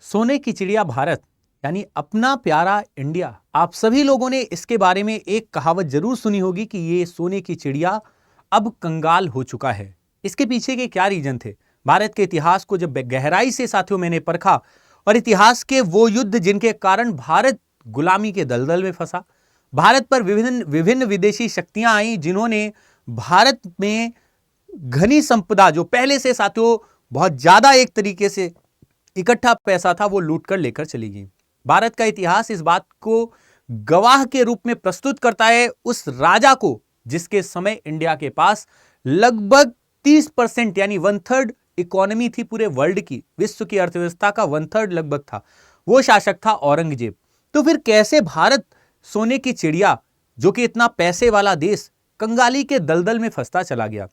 सोने की चिड़िया भारत यानी अपना प्यारा इंडिया। आप सभी लोगों ने इसके बारे में एक कहावत जरूर सुनी होगी कि ये सोने की चिड़िया अब कंगाल हो चुका है। इसके पीछे के क्या रीजन थे? भारत के इतिहास को जब गहराई से साथियों मैंने परखा और इतिहास के वो युद्ध जिनके कारण भारत गुलामी के दलदल में फंसा, भारत पर विभिन्न विभिन्न विदेशी शक्तियां आई जिन्होंने भारत में घनी संपदा जो पहले से साथियों बहुत ज्यादा एक तरीके से इकट्ठा पैसा था वो लूट कर लेकर चली गई। भारत का इतिहास इस बात को गवाह के रूप में प्रस्तुत करता है उस राजा को जिसके समय इंडिया के पास लगभग 30% यानी 1/3 इकोनॉमी थी पूरे वर्ल्ड की, विश्व की अर्थव्यवस्था का 1/3 लगभग था। वो शासक था औरंगजेब। तो फिर कैसे भारत सोने की चिड़िया जो कि इतना पैसे वाला देश कंगाली के दलदल में फंसता चला गया?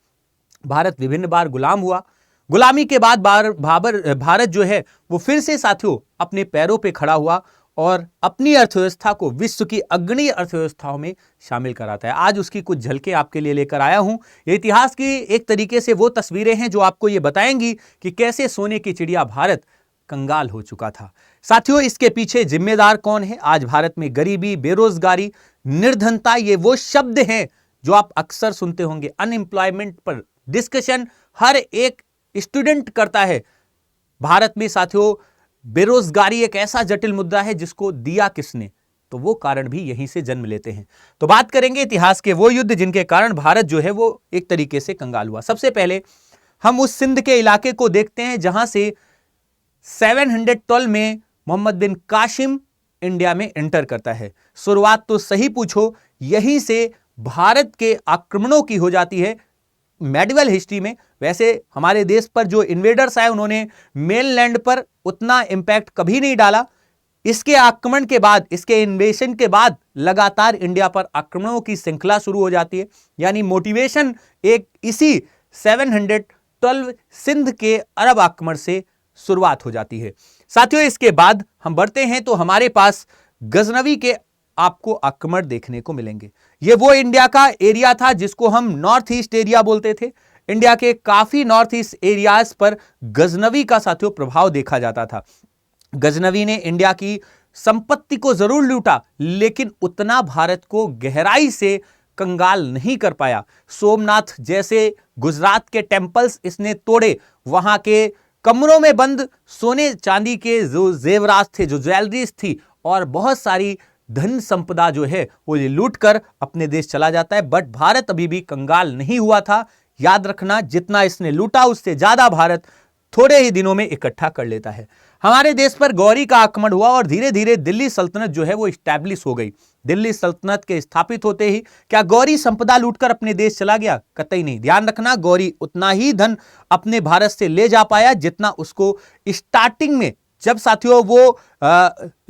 भारत विभिन्न बार गुलाम हुआ। गुलामी के बाद भारत जो है वो फिर से साथियों अपने पैरों पे खड़ा हुआ और अपनी अर्थव्यवस्था को विश्व की अग्रणी अर्थव्यवस्थाओं में शामिल कराता है। आज उसकी कुछ झलकें आपके लिए लेकर आया हूं। ये इतिहास की एक तरीके से वो तस्वीरें हैं जो आपको ये बताएंगी कि कैसे सोने की चिड़िया भारत कंगाल हो चुका था। साथियों, इसके पीछे जिम्मेदार कौन है? आज भारत में गरीबी, बेरोजगारी, निर्धनता, ये वो शब्द हैं जो आप अक्सर सुनते होंगे। अनएम्प्लॉयमेंट पर डिस्कशन हर एक स्टूडेंट करता है। भारत में साथियों बेरोजगारी एक ऐसा जटिल मुद्दा है जिसको दिया किसने? तो वो कारण भी यहीं से जन्म लेते हैं। तो बात करेंगे इतिहास के वो युद्ध जिनके कारण भारत जो है वो एक तरीके से कंगाल हुआ। सबसे पहले हम उस सिंध के इलाके को देखते हैं जहां से 712 में मोहम्मद बिन कासिम इंडिया में एंटर करता है। शुरुआत तो सही पूछो, यहीं से भारत के आक्रमणों की हो जाती है मेडिवल हिस्ट्री में। वैसे हमारे देश पर जो इन्वेडर्स आए उन्होंने मेनलैंड पर उतना इंपैक्ट कभी नहीं डाला। इसके आक्रमण के बाद, इसके इन्वेशन के बाद लगातार इंडिया पर आक्रमणों की श्रृंखला शुरू हो जाती है। यानी मोटिवेशन एक इसी 712 सिंध के अरब आक्रमण से शुरुआत हो जाती है। साथियों, इसके बाद हम बढ़ते हैं तो हमारे पास गजनवी के आपको आक्रमण देखने को मिलेंगे। यह वो इंडिया का एरिया था जिसको हम नॉर्थ ईस्ट एरिया बोलते थे। इंडिया के काफी नॉर्थ ईस्ट एरियाज पर गजनवी का साथियों प्रभाव देखा जाता था। गजनवी ने इंडिया की संपत्ति को जरूर लूटा लेकिन उतना भारत को गहराई से कंगाल नहीं कर पाया। सोमनाथ जैसे गुजरात के टेंपल्स इसने तोड़े, वहां के कमरों में बंद सोने चांदी के जो जेवरात थे, जो ज्वेलरीज थी और बहुत सारी धन संपदा जो है वो ये लूट कर अपने देश चला जाता है। बट भारत अभी भी कंगाल नहीं हुआ था। याद रखना, जितना इसने लूटा उससे ज्यादा भारत थोड़े ही दिनों में इकट्ठा कर लेता है। हमारे देश पर गौरी का आक्रमण हुआ और धीरे धीरे दिल्ली सल्तनत जो है वो स्टैब्लिश हो गई। दिल्ली सल्तनत के स्थापित होते ही क्या गौरी संपदा लूटकर अपने देश चला गया? कतई नहीं। ध्यान रखना, गौरी उतना ही धन अपने भारत से ले जा पाया जितना उसको स्टार्टिंग में, जब साथियों वो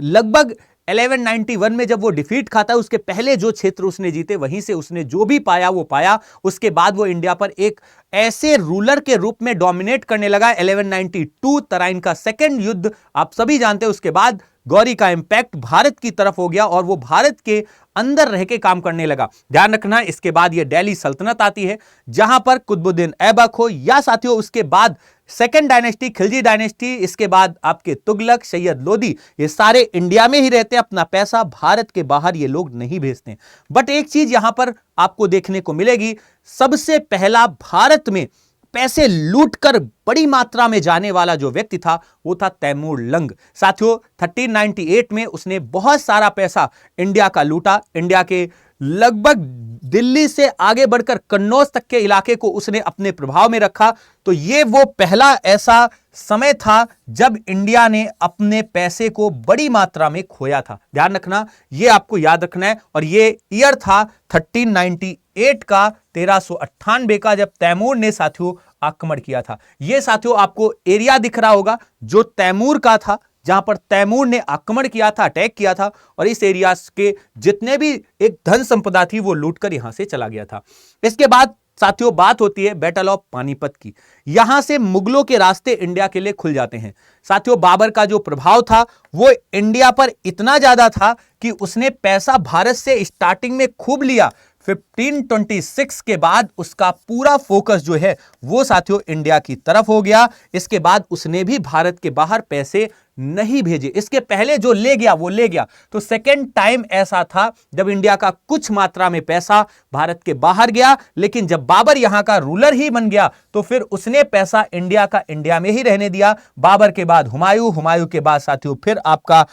लगभग 1191 में जब वो डिफीट खाता है, उसके पहले जो क्षेत्र उसने जीते वहीं से उसने जो भी पाया वो पाया। उसके बाद वो इंडिया पर एक ऐसे रूलर के रूप में डोमिनेट करने लगा। 1192 तराइन का सेकंड युद्ध आप सभी जानते हैं। उसके बाद गौरी का इंपैक्ट भारत की तरफ हो गया और वो भारत के अंदर रह के काम करने लगा। ध्यान रखना, इसके बाद ये दिल्ली सल्तनत आती है जहां पर कुतुबुद्दीन ऐबक हो या साथियों उसके बाद सेकंड डायनेस्टी खिलजी डायनेस्टी, इसके बाद आपके तुगलक, सैयद लोदी, ये सारे इंडिया में ही रहते हैं। अपना पैसा भारत के बाहर ये लोग नहीं भेजते। बट एक चीज यहां पर आपको देखने को मिलेगी, सबसे पहला भारत में पैसे लूटकर बड़ी मात्रा में जाने वाला जो व्यक्ति था वो था तैमूर लंग। साथियों 1398 में उसने बहुत सारा पैसा इंडिया का लूटा। इंडिया के लगभग दिल्ली से आगे बढ़कर कन्नौज तक के इलाके को उसने अपने प्रभाव में रखा। तो ये वो पहला ऐसा समय था जब इंडिया ने अपने पैसे को बड़ी मात्रा में खोया था। ध्यान रखना, ये आपको याद रखना है। और ये ईयर था 1398 का, 1398 का, जब तैमूर ने साथियों आक्रमण किया था। ये साथियों आपको एरिया दिख रहा होगा जो तैमूर का था, जहां पर तैमूर ने आक्रमण किया था, अटैक किया था और इस एरिया के जितने भी एक धन संपदा थी वो लूटकर यहां से चला गया था। इसके बाद साथियों बात होती है बैटल ऑफ पानीपत की। यहां से मुगलों के रास्ते इंडिया के लिए खुल जाते हैं। साथियों बाबर का जो प्रभाव था वो इंडिया पर इतना ज्यादा था कि उसने पैसा भारत से स्टार्टिंग में खूब लिया, 1526 के बाद उसका पूरा फोकस जो है वो साथियों इंडिया की तरफ हो गया। इसके बाद उसने भी भारत के बाहर पैसे नहीं भेजे। इसके पहले जो ले गया वो ले गया। तो सेकेंड टाइम ऐसा था जब इंडिया का कुछ मात्रा में पैसा भारत के बाहर गया, लेकिन जब बाबर यहां का रूलर ही बन गया तो फिर उसने पैसा इंडिया का इंडिया में ही रहने दिया। बाबर के बाद हुमायूं, हुमायूं के बाद साथियों फिर आपका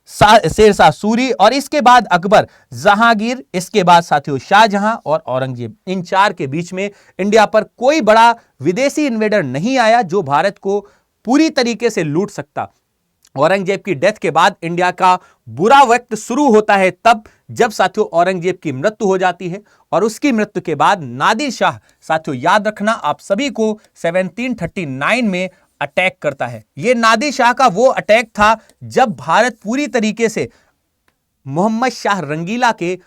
शेरशाह सूरी, और इसके बाद अकबर, जहांगीर, इसके बाद साथियों शाहजहां और औरंगजेब। इन चार के बीच में इंडिया पर कोई बड़ा विदेशी इन्वेडर नहीं आया जो भारत को पूरी तरीके से लूट सकता। औरंगजेब की डेथ के बाद इंडिया का बुरा वक्त शुरू होता है तब जब साथियों औरंगजेब की मृत्यु हो जाती है, और उसकी मृत्यु के बाद नादिर शाह, साथियों याद रखना आप सभी को, 1739 में अटैक करता है। यह नादिर शाह का वो अटैक था जब भारत पूरी तरीके से मोहम्मद शाह रंगीला के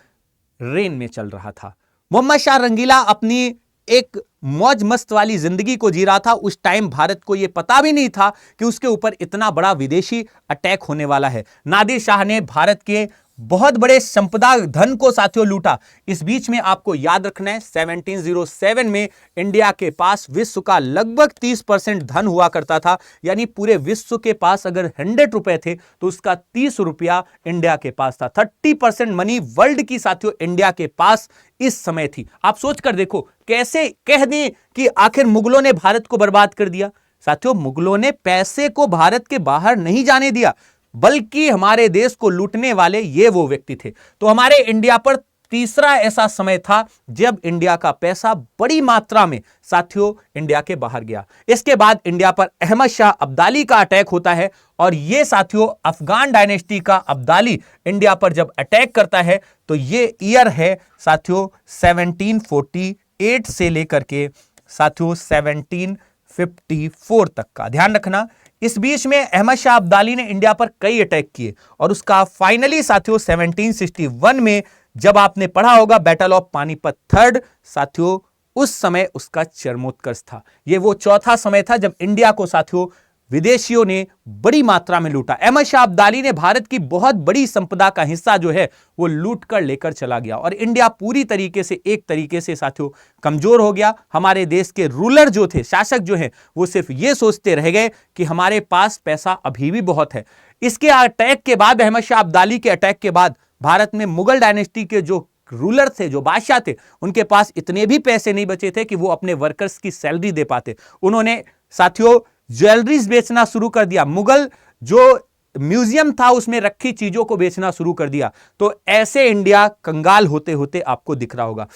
रेन में चल रहा था। मोहम्मद शाह रंगीला अपनी एक मौज मस्त वाली जिंदगी को जी रहा था। उस टाइम भारत को यह पता भी नहीं था कि उसके ऊपर इतना बड़ा विदेशी अटैक होने वाला है। नादिर शाह ने भारत के बहुत बड़े संपदा धन को साथियों लूटा। इस बीच में आपको याद रखना है 1707 में इंडिया के पास विश्व का लगभग 30% धन हुआ करता था, यानी पूरे विश्व के पास अगर 100 रुपए थे तो उसका 30 रुपया इंडिया के पास था। 30% मनी वर्ल्ड की साथियों इंडिया के पास इस समय थी। आप सोच कर देखो, कैसे कह दें कि आखिर मुगलों ने भारत को बर्बाद कर दिया। साथियों मुगलों ने पैसे को भारत के बाहर नहीं जाने दिया, बल्कि हमारे देश को लूटने वाले ये वो व्यक्ति थे। तो हमारे इंडिया पर तीसरा ऐसा समय था जब इंडिया का पैसा बड़ी मात्रा में साथियों इंडिया के बाहर गया। इसके बाद इंडिया पर अहमद शाह अब्दाली का अटैक होता है, और ये साथियों अफगान डायनेस्टी का अब्दाली इंडिया पर जब अटैक करता है तो ये ईयर है साथियों 1748 से लेकर के साथियों 1754 तक का। ध्यान रखना, इस बीच में अहमद शाह अब्दाली ने इंडिया पर कई अटैक किए, और उसका फाइनली साथियों 1761 में जब आपने पढ़ा होगा बैटल ऑफ पानीपत थर्ड, साथियों उस समय उसका चरमोत्कर्ष था। यह वो चौथा समय था जब इंडिया को साथियों विदेशियों ने बड़ी मात्रा में लूटा। अहमद शाह अब्दाली ने भारत की बहुत बड़ी संपदा का हिस्सा जो है वो लूट कर लेकर चला गया, और इंडिया पूरी तरीके से एक तरीके से साथियों कमजोर हो गया। हमारे देश के रूलर जो थे, शासक जो हैं, वो सिर्फ ये सोचते रह गए कि हमारे पास पैसा अभी भी बहुत है। इसके अटैक के बाद, अहमद शाह अब्दाली के अटैक के बाद, भारत में मुगल डायनेस्टी के जो रूलर थे, जो बादशाह थे, उनके पास इतने भी पैसे नहीं बचे थे कि वो अपने वर्कर्स की सैलरी दे पाते। उन्होंने साथियों ज्वेलरीज बेचना शुरू कर दिया। मुगल जो म्यूजियम था उसमें रखी चीजों को बेचना शुरू कर दिया। तो ऐसे इंडिया कंगाल होते होते आपको दिख रहा होगा।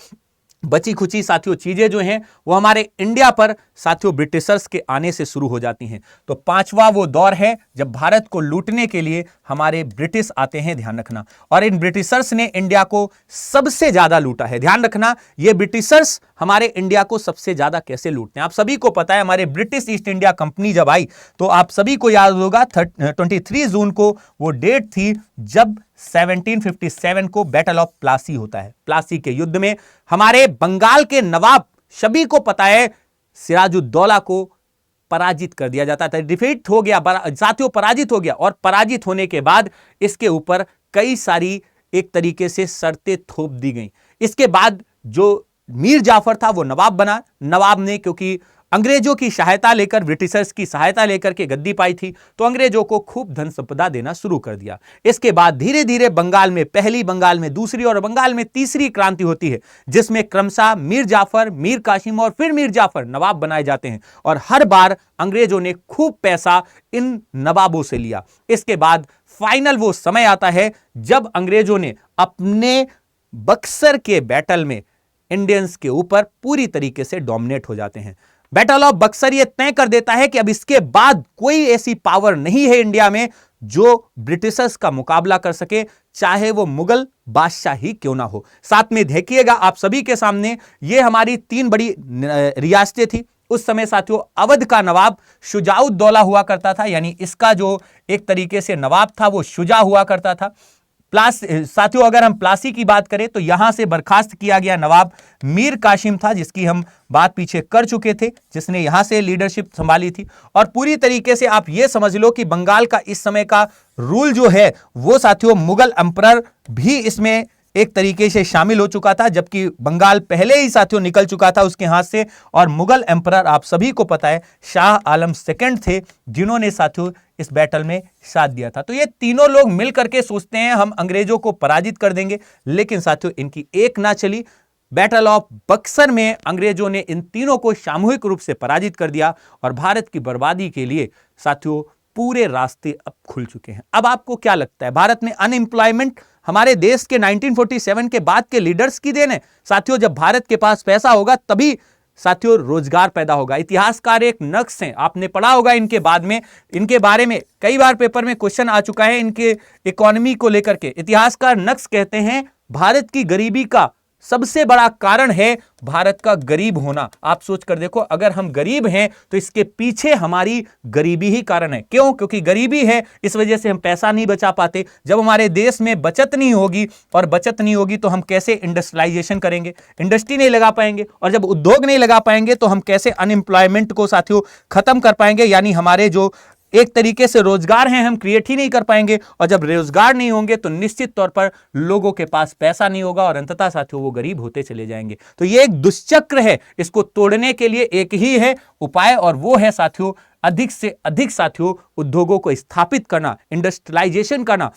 बची खुची साथियों चीजें जो हैं वो हमारे इंडिया पर साथियों ब्रिटिशर्स के आने से शुरू हो जाती हैं। तो पांचवा वो दौर है जब भारत को लूटने के लिए हमारे ब्रिटिश आते हैं, ध्यान रखना। और इन ब्रिटिशर्स ने इंडिया को सबसे ज्यादा लूटा है। ध्यान रखना, ये ब्रिटिशर्स हमारे इंडिया को सबसे ज्यादा कैसे लूटते हैं। आप सभी को पता है, हमारे ब्रिटिश ईस्ट इंडिया कंपनी जब आई तो आप सभी को याद होगा 23 जून को वो डेट थी जब 1757 को बैटल ऑफ प्लासी होता है। प्लासी के युद्ध में हमारे बंगाल के नवाब, सभी को पता है, सिराजुद्दौला को पराजित कर दिया जाता था। डिफीट हो गया साथियों, पराजित हो गया। और पराजित होने के बाद इसके ऊपर कई सारी एक तरीके से शर्तें थोप दी गई। इसके बाद जो मीर जाफर था वो नवाब बना। नवाब ने क्योंकि अंग्रेजों की सहायता लेकर, ब्रिटिशर्स की सहायता लेकर के गद्दी पाई थी, तो अंग्रेजों को खूब धन संपदा देना शुरू कर दिया। इसके बाद धीरे धीरे बंगाल में पहली, बंगाल में दूसरी और बंगाल में तीसरी क्रांति होती है, जिसमें क्रमशः मीर जाफर, मीर कासिम और फिर मीर जाफर नवाब बनाए जाते हैं। और हर बार अंग्रेजों ने खूब पैसा इन नवाबों से लिया। इसके बाद फाइनल वो समय आता है जब अंग्रेजों ने अपने बक्सर के बैटल में इंडियंस के ऊपर पूरी तरीके से डोमिनेट हो जाते हैं। बैटल ऑफ बक्सर ये तय कर देता है कि अब इसके बाद कोई ऐसी पावर नहीं है इंडिया में जो ब्रिटिशर्स का मुकाबला कर सके, चाहे वो मुगल बादशाह ही क्यों ना हो। साथ में देखिएगा आप सभी के सामने, ये हमारी 3 बड़ी रियासतें थी। उस समय साथियों अवध का नवाब शुजाउद्दौला हुआ करता था, यानी इसका जो एक तरीके से नवाब था वो शुजा हुआ करता था। साथियों अगर हम प्लासी की बात करें तो यहां से बर्खास्त किया गया नवाब मीर कासिम था, जिसकी हम बात पीछे कर चुके थे, जिसने यहां से लीडरशिप संभाली थी। और पूरी तरीके से आप यह समझ लो कि बंगाल का इस समय का रूल जो है वो साथियों मुगल एम्परर भी इसमें एक तरीके से शामिल हो चुका था, जबकि बंगाल पहले ही साथियों निकल चुका था उसके हाथ से। और मुगल एम्परर आप सभी को पता है शाह आलम सेकंड थे, जिन्होंने साथियों इस बैटल में साथ दिया था। तो ये तीनों लोग मिल करके सोचते हैं हम अंग्रेजों को पराजित कर देंगे, लेकिन साथियों इनकी एक ना चली। बैटल ऑफ बक्सर में अंग्रेजों ने इन तीनों को सामूहिक रूप से पराजित कर दिया और भारत की बर्बादी के लिए साथियों पूरे रास्ते अब खुल चुके हैं। अब आपको क्या लगता है, भारत में अनएम्प्लॉयमेंट हमारे देश के 1947 के बाद के लीडर्स की देन है? साथियों जब भारत के पास पैसा होगा तभी साथियों रोजगार पैदा होगा। इतिहासकार एक नक्श हैं, आपने पढ़ा होगा इनके बारे में कई बार पेपर में क्वेश्चन आ चुका है इनके इकोनॉमी को लेकर के। इतिहासकार नक्श कहते हैं भारत की गरीबी का सबसे बड़ा कारण है भारत का गरीब होना। आप सोच कर देखो, अगर हम गरीब हैं तो इसके पीछे हमारी गरीबी ही कारण है। क्यों? क्योंकि गरीबी है, इस वजह से हम पैसा नहीं बचा पाते। जब हमारे देश में बचत नहीं होगी, और बचत नहीं होगी तो हम कैसे इंडस्ट्रियलाइजेशन करेंगे, इंडस्ट्री नहीं लगा पाएंगे, और जब उद्योग नहीं लगा पाएंगे तो हम कैसे अनएम्प्लॉयमेंट को साथियों खत्म कर पाएंगे, यानी हमारे जो एक तरीके से रोजगार हैं हम क्रिएट ही नहीं कर पाएंगे। और जब रोजगार नहीं होंगे तो निश्चित तौर पर लोगों के पास पैसा नहीं होगा और अंततः साथियों वो गरीब होते चले जाएंगे। तो ये एक दुष्चक्र है, इसको तोड़ने के लिए एक ही है उपाय, और वो है साथियों अधिक से अधिक साथियों उद्योगों को स्थापित करना, इंडस्ट्रियलाइजेशन करना।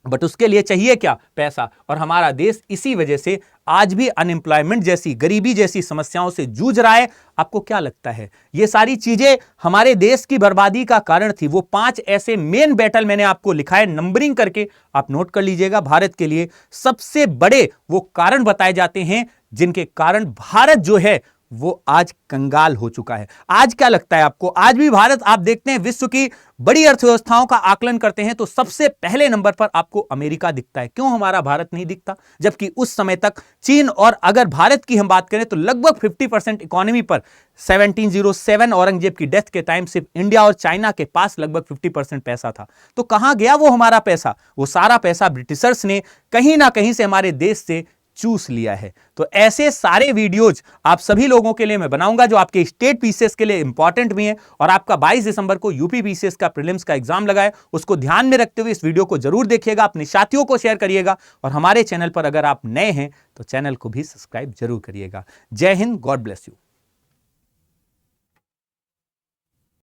बट उसके लिए चाहिए क्या? पैसा। और हमारा देश इसी वजह से आज भी अनएम्प्लॉयमेंट जैसी, गरीबी जैसी समस्याओं से जूझ रहा है। आपको क्या लगता है ये सारी चीजें हमारे देश की बर्बादी का कारण थी? वो 5 ऐसे मेन बैटल मैंने आपको लिखा है नंबरिंग करके, आप नोट कर लीजिएगा। भारत के लिए सबसे बड़े वो कारण बताए जाते हैं जिनके कारण भारत जो है वो आज कंगाल हो चुका है। आज क्या लगता है आपको? आज भी भारत, आप देखते हैं विश्व की बड़ी अर्थव्यवस्थाओं का आकलन करते हैं तो सबसे पहले नंबर पर आपको अमेरिका दिखता है। क्यों हमारा भारत नहीं दिखता? जबकि उस समय तक चीन, और अगर भारत की हम बात करें तो लगभग 50% इकोनॉमी पर 1707 औरंगजेब की डेथ के टाइम सिर्फ इंडिया और चाइना के पास लगभग 50% पैसा था। तो कहां गया वो हमारा पैसा? वो सारा पैसा ब्रिटिशर्स ने कहीं ना कहीं से हमारे देश से चूस लिया है। तो ऐसे सारे वीडियोज आप सभी लोगों के लिए मैं बनाऊंगा जो आपके स्टेट पीसीएस के लिए इंपॉर्टेंट भी हैं। और आपका 22 दिसंबर को यूपी पीसीएस का प्रीलिम्स का एग्जाम लगा है, उसको ध्यान में रखते हुए इस वीडियो को जरूर देखिएगा, अपने साथियों को शेयर करिएगा, और हमारे चैनल पर अगर आप नए हैं तो चैनल को भी सब्सक्राइब जरूर करिएगा। जय हिंद, गॉड ब्लेस यू।